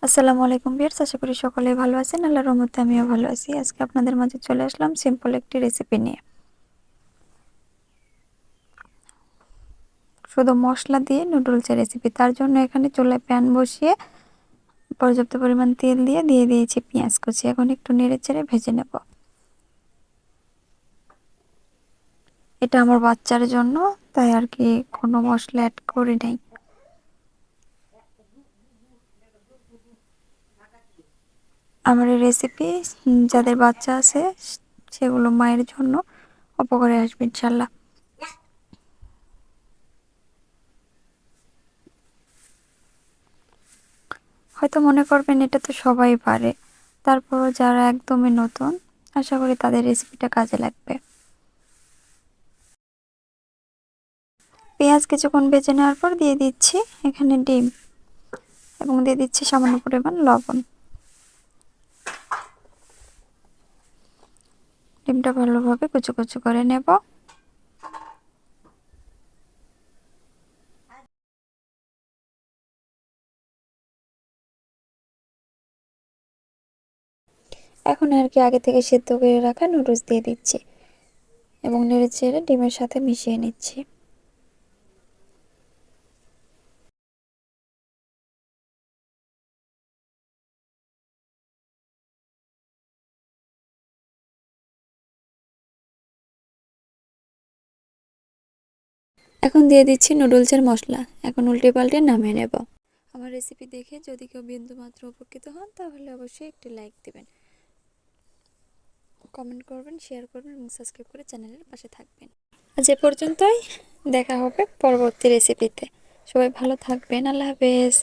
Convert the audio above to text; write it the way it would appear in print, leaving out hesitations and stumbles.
আসসালামু আলাইকুম ভিউয়ার্স, আশা করি সকলেই ভালো আছেন। আল্লাহর রহমতে আমিও ভালো আছি। আজকে আপনাদের মাঝে চলে আসলাম সিম্পল একটি রেসিপি নিয়ে। শুধু মশলা দিয়ে নুডলসের রেসিপি। তার জন্য এখানে চুলায় প্যান বসিয়ে পর্যাপ্ত পরিমাণ তেল দিয়ে দিয়েছি পেঁয়াজ কুচি। এখন একটু নেড়েচেড়ে ভেজে নেব। এটা আমার বাচ্চার জন্য, তাই আর কি কোনো মশলা অ্যাড করি নাই। আমার এই রেসিপি যাদের বাচ্চা আছে সেগুলো মায়ের জন্য উপকারে আসবে ইনশাল্লাহ। হয়তো মনে করবেন এটা তো সবাই পারে, তারপরও যারা একদমই নতুন, আশা করি তাদের রেসিপিটা কাজে লাগবে। পেঁয়াজ কিছুক্ষণ ভেজে নেওয়ার পর দিয়ে দিচ্ছি এখানে ডিম এবং দিয়ে দিচ্ছি সামান্য পরিমাণ লবণ। ডিমটা ভালোভাবে কুচো কুচো করে নেব। এখন আর কি আগে থেকে সেদ্ধ করে রাখা নুডলস দিয়ে দিচ্ছি এবং নেড়ে চেড়ে ডিমের সাথে মিশিয়ে নিচ্ছি। এখন দিয়ে দিচ্ছি নুডলসের মশলা। এখন উল্টে পাল্টে নামিয়ে নেব। আমার রেসিপি দেখে যদি কেউ বিন্দুমাত্র উপকৃত হন তাহলে অবশ্যই একটি লাইক দিবেন, কমেন্ট করবেন, শেয়ার করবেন এবং সাবস্ক্রাইব করে চ্যানেলের পাশে থাকবেন। আজ এ পর্যন্তই, দেখা হবে পরবর্তী রেসিপিতে। সবাই ভালো থাকবেন। আল্লাহ হাফেজ।